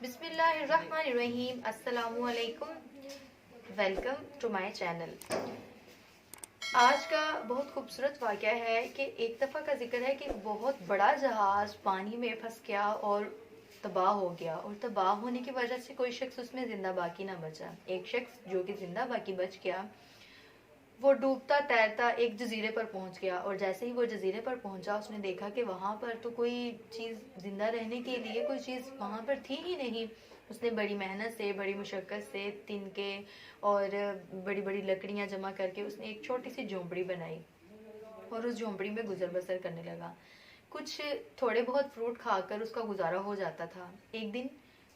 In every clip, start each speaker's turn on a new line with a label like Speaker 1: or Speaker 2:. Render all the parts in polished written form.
Speaker 1: بسم اللہ الرحمن الرحیم، السلام علیکم، ویلکم ٹو مائی چینل۔ آج کا بہت خوبصورت واقعہ ہے کہ ایک دفعہ کا ذکر ہے کہ بہت بڑا جہاز پانی میں پھنس گیا اور تباہ ہو گیا، اور تباہ ہونے کی وجہ سے کوئی شخص اس میں زندہ باقی نہ بچا۔ ایک شخص جو کہ زندہ باقی بچ گیا وہ ڈوبتا تیرتا ایک جزیرے پر پہنچ گیا، اور جیسے ہی وہ جزیرے پر پہنچا اس نے دیکھا کہ وہاں پر تو کوئی چیز زندہ رہنے کے لیے کوئی چیز وہاں پر تھی ہی نہیں۔ اس نے بڑی محنت سے، بڑی مشقت سے تنکے اور بڑی بڑی لکڑیاں جمع کر کے اس نے ایک چھوٹی سی جھونپڑی بنائی اور اس جھونپڑی میں گزر بسر کرنے لگا۔ کچھ تھوڑے بہت فروٹ کھا کر اس کا گزارا ہو جاتا تھا۔ ایک دن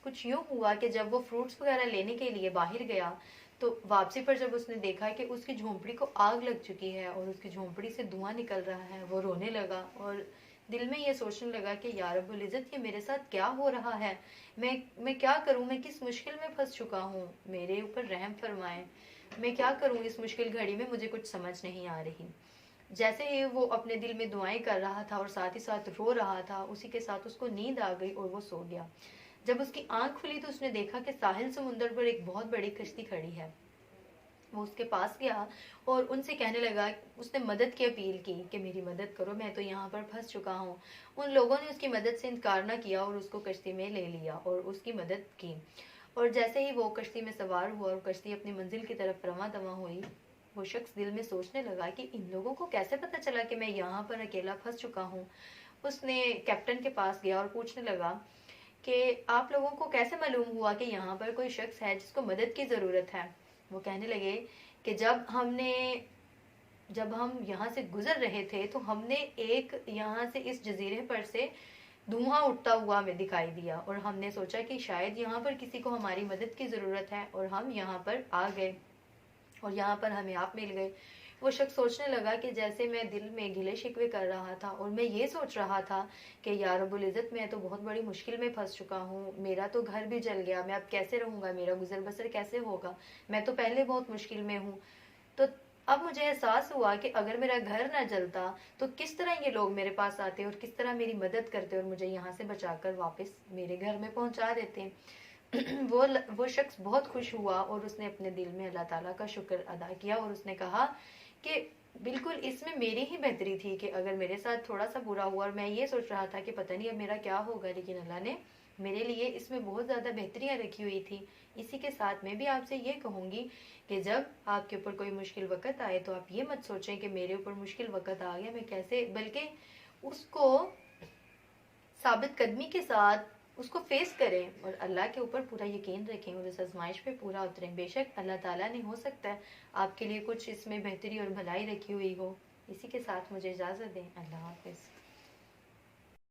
Speaker 1: کچھ یوں ہوا کہ جب وہ فروٹس وغیرہ لینے کے لیے باہر گیا تو واپسی پر جب اس نے دیکھا کہ اس کی جھونپڑی کو آگ لگ چکی ہے اور اس کی جھونپڑی سے دھواں نکل رہا ہے، وہ رونے لگا اور دل میں یہ سوچنے لگا کہ یا رب العزت، یہ میرے ساتھ کیا ہو رہا ہے؟ میں کیا کروں؟ میں کس مشکل میں پھنس چکا ہوں؟ میرے اوپر رحم فرمائیں، میں کیا کروں اس مشکل گھڑی میں؟ مجھے کچھ سمجھ نہیں آ رہی۔ جیسے ہی وہ اپنے دل میں دعائیں کر رہا تھا اور ساتھ ہی ساتھ رو رہا تھا، اسی کے ساتھ اس کو نیند آ گئی اور وہ سو گیا۔ جب اس کی آنکھ کھلی تو اس نے دیکھا کہ ساحل سمندر پر ایک بہت بڑی کشتی کھڑی ہے۔ وہ اس کے پاس گیا اور ان سے کہنے لگا، اس نے مدد کی اپیل کی کہ میری مدد کرو، میں تو یہاں پر پھنس چکا ہوں۔ ان لوگوں نے اس کی مدد سے انکار نہ کیا اور اس کو کشتی میں لے لیا اور اس کی مدد کی، اور جیسے ہی وہ کشتی میں سوار ہوا اور کشتی اپنی منزل کی طرف رواں دواں ہوئی، وہ شخص دل میں سوچنے لگا کہ ان لوگوں کو کیسے پتہ چلا کہ میں یہاں پر اکیلا پھنس چکا ہوں۔ اس نے کیپٹن کے پاس گیا اور پوچھنے لگا کہ آپ لوگوں کو کیسے معلوم ہوا کہ یہاں پر کوئی شخص ہے جس کو مدد کی ضرورت ہے؟ وہ کہنے لگے کہ جب ہم یہاں سے گزر رہے تھے تو ہم نے ایک یہاں سے اس جزیرے پر سے دھواں اٹھتا ہوا ہمیں دکھائی دیا، اور ہم نے سوچا کہ شاید یہاں پر کسی کو ہماری مدد کی ضرورت ہے، اور ہم یہاں پر آ گئے اور یہاں پر ہمیں آپ مل گئے۔ وہ شخص سوچنے لگا کہ جیسے میں دل میں گلے شکوے کر رہا تھا اور میں یہ سوچ رہا تھا کہ یا رب العزت، میں تو بہت بڑی مشکل میں پھنس چکا ہوں، میرا تو گھر بھی جل گیا، میں اب کیسے رہوں گا، میرا گزر بسر کیسے ہوگا، میں تو پہلے بہت مشکل میں ہوں۔ تو اب مجھے احساس ہوا کہ اگر میرا گھر نہ جلتا تو کس طرح یہ لوگ میرے پاس آتے اور کس طرح میری مدد کرتے اور مجھے یہاں سے بچا کر واپس میرے گھر میں پہنچا دیتے۔ وہ شخص بہت خوش ہوا اور اس نے اپنے دل میں اللہ تعالیٰ کا شکر ادا کیا، اور اس نے کہا کہ بالکل اس میں میری ہی بہتری تھی کہ اگر میرے ساتھ تھوڑا سا برا ہوا اور میں یہ سوچ رہا تھا کہ پتہ نہیں اب میرا کیا ہوگا، لیکن اللہ نے میرے لیے اس میں بہت زیادہ بہتریاں رکھی ہوئی تھی۔ اسی کے ساتھ میں بھی آپ سے یہ کہوں گی کہ جب آپ کے اوپر کوئی مشکل وقت آئے تو آپ یہ مت سوچیں کہ میرے اوپر مشکل وقت آ گیا میں کیسے، بلکہ اس کو ثابت قدمی کے ساتھ اس کو فیس کریں اور اللہ کے اوپر پورا یقین رکھیں اور اس آزمائش پہ پورا اتریں۔ بے شک اللہ تعالیٰ نے ہو سکتا ہے آپ کے لیے کچھ اس میں بہتری اور بھلائی رکھی ہوئی ہو۔ اسی کے ساتھ مجھے اجازت دیں، اللہ حافظ۔